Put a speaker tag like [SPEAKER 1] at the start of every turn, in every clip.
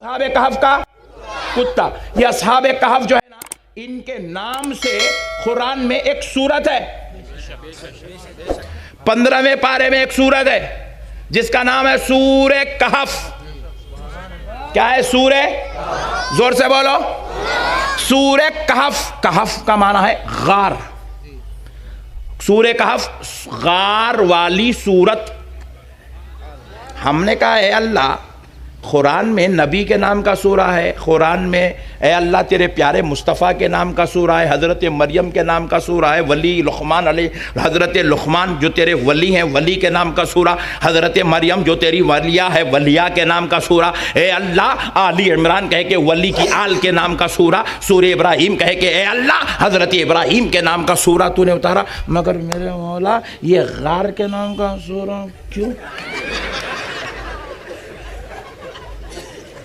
[SPEAKER 1] असहाबे कहफ का कुत्ता। ये असहाबे कहफ जो है ना, इनके नाम से कुरान में एक सूरत है, 15वें पारे में एक सूरत है जिसका नाम है सूरे कहफ। क्या है सूरे? जोर से बोलो। सूरे कहफ। कहफ का माना है गार। सूरे कहफ गार वाली सूरत। हमने कहा है अल्लाह, कुरान में नबी के नाम का सूरा है, कुरान में ए अल्लाह तेरे प्यारे मुस्तफ़ा के नाम का सूरा है, हज़रत मरियम के नाम का सूरा है, वली लुक़मान हज़रत लुक़मान जो तेरे वली हैं वली के नाम का सूरा, हज़रत मरियम जो तेरी वलिया है वलिया के नाम का सूरा, ए अल्लाह आली इमरान कह के वली की आल के नाम का सूरा, सूरे इब्राहीम कह के ए अल्लाह हज़रत इब्राहीम के नाम का सूरा तूने उतारा। मगर मेरे मौला ये गार के नाम का सूरा क्यों?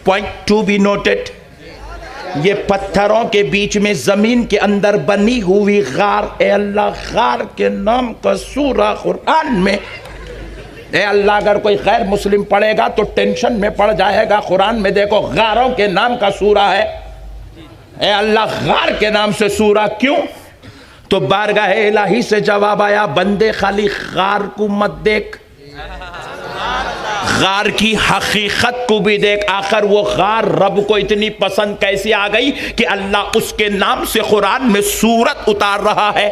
[SPEAKER 1] पॉइंट टू बी नोटेड, ये पत्थरों के बीच में जमीन के अंदर बनी हुई गार, ए अल्लाह गार के नाम का सूरा कुरान में। ए अल्लाह अगर कोई गैर मुस्लिम पढ़ेगा तो टेंशन में पड़ जाएगा। कुरान में देखो गारों के नाम का सूरा है, ए अल्लाह गार के नाम से सूरा क्यों? तो बारगाह इलाही से जवाब आया, बंदे खाली गार को मत देख, गार की हकीकत को भी देख। आखिर वो गार रब को इतनी पसंद कैसे आ गई कि अल्लाह उसके नाम से कुरान में सूरत उतार रहा है।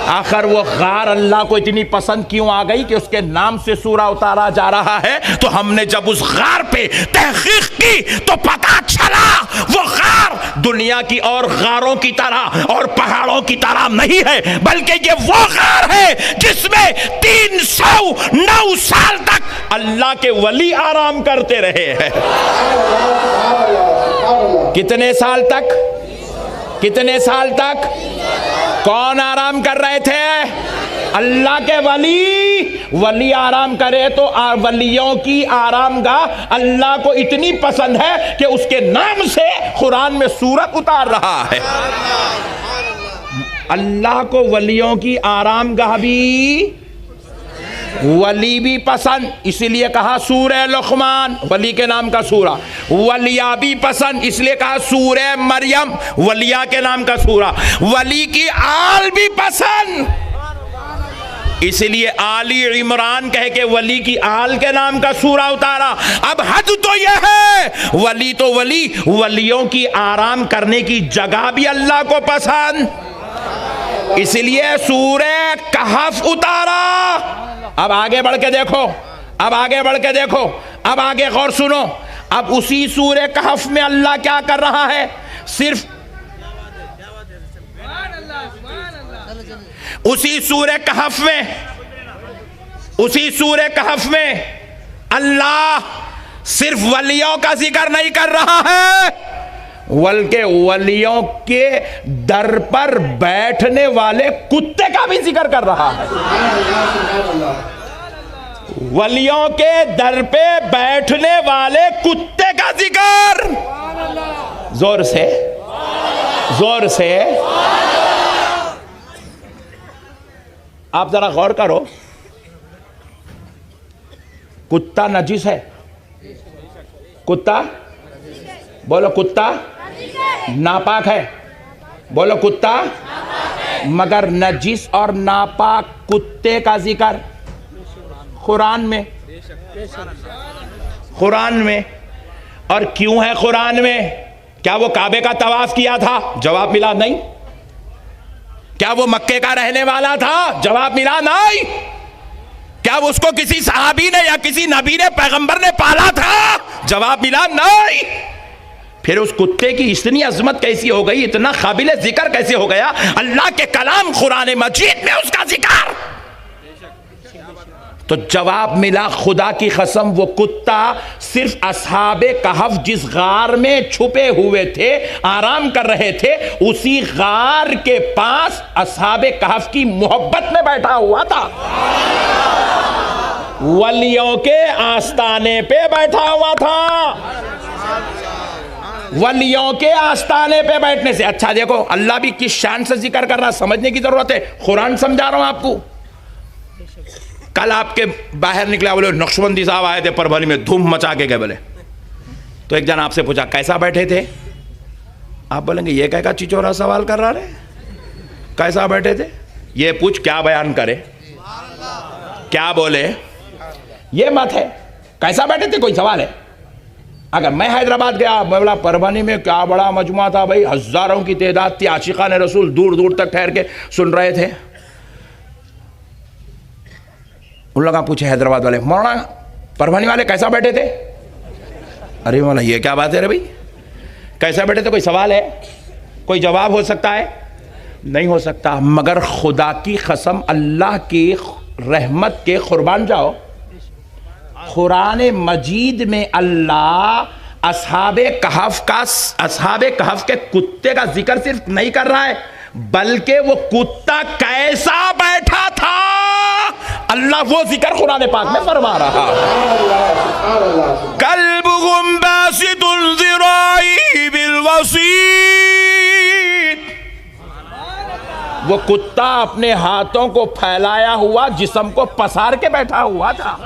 [SPEAKER 1] आखिर वो गार अल्लाह को इतनी पसंद क्यों आ गई कि उसके नाम से सूरा उतारा जा रहा है? तो हमने जब उस गार पे तहकीक की तो पता चला वो गार दुनिया की और गारों की तरह और पहाड़ों की तरह नहीं है, बल्कि ये वो गार है जिसमें 309 साल तक अल्लाह के वली आराम करते रहे हैं। कितने साल तक? कितने साल तक? कौन आराम कर रहे थे? अल्लाह के वली। वली आराम करे तो वलियों की आरामगाह अल्लाह को इतनी पसंद है कि उसके नाम से कुरान में सूरत उतार रहा है। अल्लाह को वलियों की आरामगाह भी, वली भी पसंद, इसीलिए कहा सूरे लुक़मान वली के नाम का सूरा। वलिया भी पसंद, इसलिए कहा सूरे मरियम वलिया के नाम का सूरा। वली की आल भी पसंद, इसलिए आली इमरान कह के वली की आल के नाम का सूरा उतारा। अब हद तो यह है, वली तो वली, वलियों की आराम करने की जगह भी अल्लाह को पसंद, इसलिए सूरे कहफ उतारा। अब आगे बढ़ के देखो, अब आगे बढ़ के देखो, अब आगे गौर सुनो। अब उसी सूरे कहफ में अल्लाह क्या कर रहा है? सिर्फ उसी सूरे कहफ में, उसी सूरे कहफ में अल्लाह सिर्फ वलियों का जिक्र नहीं कर रहा है, बल्कि वलियों के दर पर बैठने वाले कुत्ते का भी जिक्र कर रहा है। वलियों के दर पे बैठने वाले कुत्ते का जिक्र। जोर से, जोर से। आप जरा गौर करो, कुत्ता नजिस है? कुत्ता बोलो, कुत्ता नापाक है? बोलो कुत्ता। मगर नजिस और नापाक कुत्ते का जिक्र कुरान में, कुरान में। और क्यों है कुरान में? क्या वो काबे का तवाफ किया था? जवाब मिला नहीं। क्या वो मक्के का रहने वाला था? जवाब मिला नहीं। क्या उसको किसी सहाबी ने या किसी नबी ने पैगंबर ने पाला था? जवाब मिला नहीं। फिर उस कुत्ते की इतनी अजमत कैसी हो गई, इतना काबिल जिक्र कैसे हो गया? अल्लाह के कलाम कुरान मजीद में उसका जिक्र। तो जवाब मिला, खुदा की कसम वो कुत्ता सिर्फ असहाबे कहफ जिस गार में छुपे हुए थे, आराम कर रहे थे, उसी गार के पास असहाबे कहफ की मोहब्बत में बैठा हुआ था। वलियों के आस्ताने पे बैठा हुआ था। वलियों के आस्ताने पे बैठने से अच्छा देखो अल्लाह भी किस शान से जिक्र कर रहा, समझने की जरूरत है। कुरान समझा रहा हूं आपको। कल आपके बाहर निकला, बोले नक्शबंदी साहब आए थे परभणी में, धूम मचा के गए बोले। तो एक जन आपसे पूछा कैसा बैठे थे? आप बोलेंगे ये क्या चिचोरा सवाल कर रहा रे, कैसा बैठे थे? ये पूछ क्या बयान करे, क्या बोले, ये मत है कैसा बैठे थे कोई सवाल है। अगर मैं हैदराबाद गया, बोला परभनी में क्या बड़ा मजमा था भाई, हजारों की तादाद थी, आशिकान रसूल दूर दूर तक ठहर के सुन रहे थे। उन लोग पूछे हैदराबाद वाले, मौलाना परभनी वाले कैसा बैठे थे? अरे मौलाना ये क्या बात है रे भाई, कैसा बैठे थे कोई सवाल है, कोई जवाब हो सकता है? नहीं हो सकता। मगर खुदा की कसम, अल्लाह की रहमत के कुर्बान जाओ, कुरान मजीद में अल्लाह असहाबे कहफ के कुत्ते का जिक्र सिर्फ नहीं कर रहा है, बल्कि वो कुत्ता कैसा बैठा था अल्लाह वो जिक्र कुरान पाक में फरमा रहा। कल्बुहुम बासितुन ज़िराई बिल वसीत, वो कुत्ता अपने हाथों को फैलाया हुआ जिस्म को पसार के बैठा हुआ था।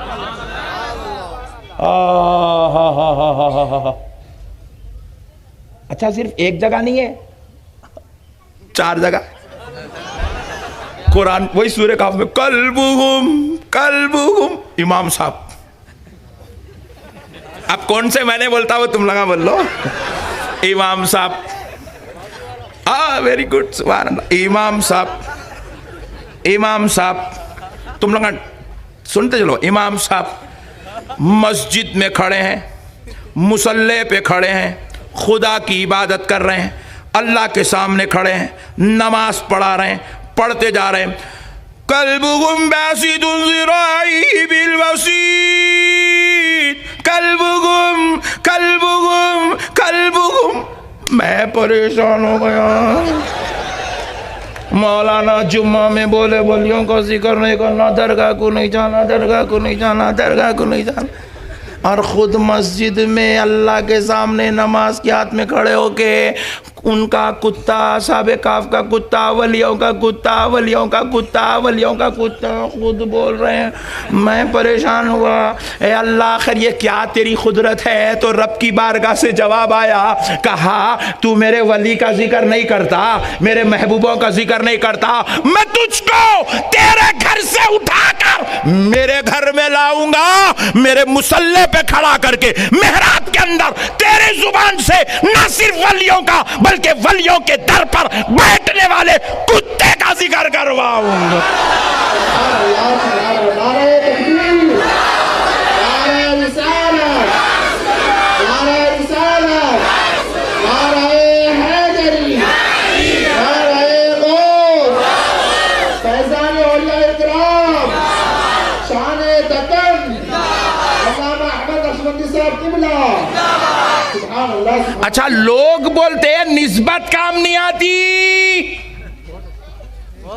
[SPEAKER 1] अच्छा सिर्फ एक जगह नहीं है, 4 जगह कुरान, वही सूरह काफ में कल्बुहुम इमाम साहब। अब कौन से मैंने बोलता हो तुम लगा बोल लो, इमाम साहब। वेरी गुड, सुभान अल्लाह। इमाम साहब तुम लोग सुनते चलो। इमाम साहब मस्जिद में खड़े हैं, मुसल्ले पे खड़े हैं, खुदा की इबादत कर रहे हैं, अल्लाह के सामने खड़े हैं, नमाज पढ़ा रहे हैं, पढ़ते जा रहे हैं। कल्बुहुम बासितुन ज़िराई बिल वसीत, कल्बुहुम। मैं परेशान हो गया। मौलाना जुम्मा में बोले वलियों का जिक्र नहीं करना, दरगाह को नहीं जाना, दरगाह को नहीं जाना, दरगाह को नहीं जाना, और ख़ुद मस्जिद में अल्लाह के सामने नमाज के हाथ में खड़े होके उनका कुत्ता, साहब काफ का कुत्ता, वलियों का कुत्ता, वलियों का कुत्ता, वलियों का कुत्ता खुद बोल रहे हैं। मैं परेशान हुआ, ए अल्लाह आखिर ये क्या तेरी कुदरत है? तो रब की बारगाह से जवाब आया, कहा तू मेरे वली का जिक्र नहीं करता, मेरे महबूबों का जिक्र नहीं करता, मैं तुझको तेरे घर से उठाकर मेरे घर में लाऊंगा, मेरे मुसल्ले पे खड़ा करके मेहराब के अंदर तेरी जुबान से न सिर्फ वलियों का बल्कि वलियों के दर पर बैठने वाले कुत्ते का जिक्र करवाऊंगा। अच्छा लोग बोलते हैं निस्बत काम नहीं आती।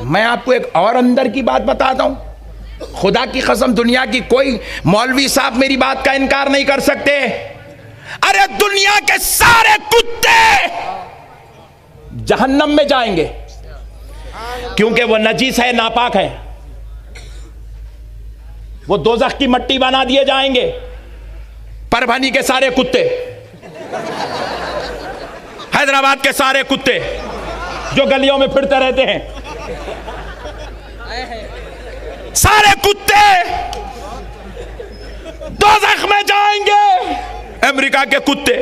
[SPEAKER 1] मैं आपको एक और अंदर की बात बताता हूं, खुदा की कसम दुनिया की कोई मौलवी साहब मेरी बात का इनकार नहीं कर सकते। अरे दुनिया के सारे कुत्ते जहन्नम में जाएंगे क्योंकि वो नजीस है, नापाक है, वो दोज़ख की मट्टी बना दिए जाएंगे। परभनी के सारे कुत्ते, हैदराबाद के सारे कुत्ते जो गलियों में फिरते रहते हैं, सारे कुत्ते दोज़ख में जाएंगे। अमेरिका के कुत्ते,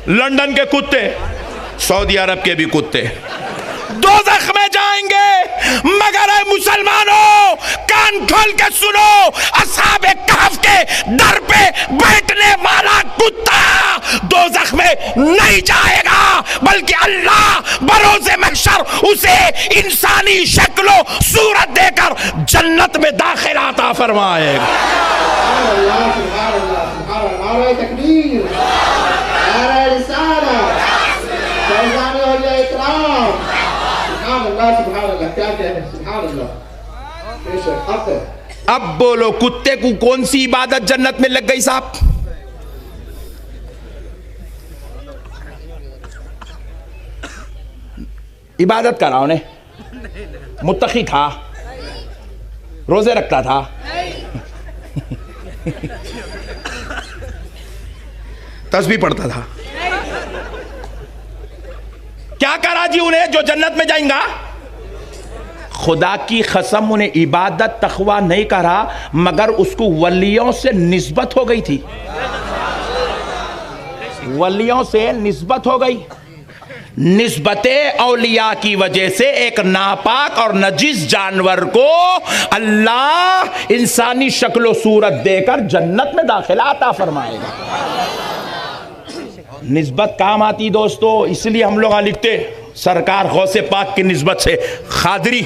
[SPEAKER 1] लंदन के कुत्ते, सऊदी अरब के भी कुत्ते दोज़ख में जाएंगे। मगर ऐ मुसलमानों कान खोल के सुनो, असहाबे कहफ के दर पे बैठने वाला कुत्ता दोज़ख में नहीं जाएगा, बल्कि अल्लाह बरोज़े महशर उसे इंसानी शक्लो सूरत देकर जन्नत में दाखिला अता फरमाएगा। अब बोलो कुत्ते को कौन सी इबादत जन्नत में लग गई साहब? इबादत करा उन्हें, मुत्तकी था, रोजे रखता था, तस्बीह पढ़ता था। क्या करा जी उन्हें जो जन्नत में जाएंगा? खुदा की कसम उन्हें इबादत तकवा नहीं करा, मगर उसको वलियों से निस्बत हो गई थी, वलियों से निस्बत हो गई। निस्बते औलिया की वजह से एक नापाक और नजीस जानवर को अल्लाह इंसानी शक्ल सूरत देकर जन्नत में दाखिला अता फरमाएगा। निस्बत काम आती दोस्तों, इसलिए हम लोग लिखते सरकार गौसे पाक की निस्बत से खादरी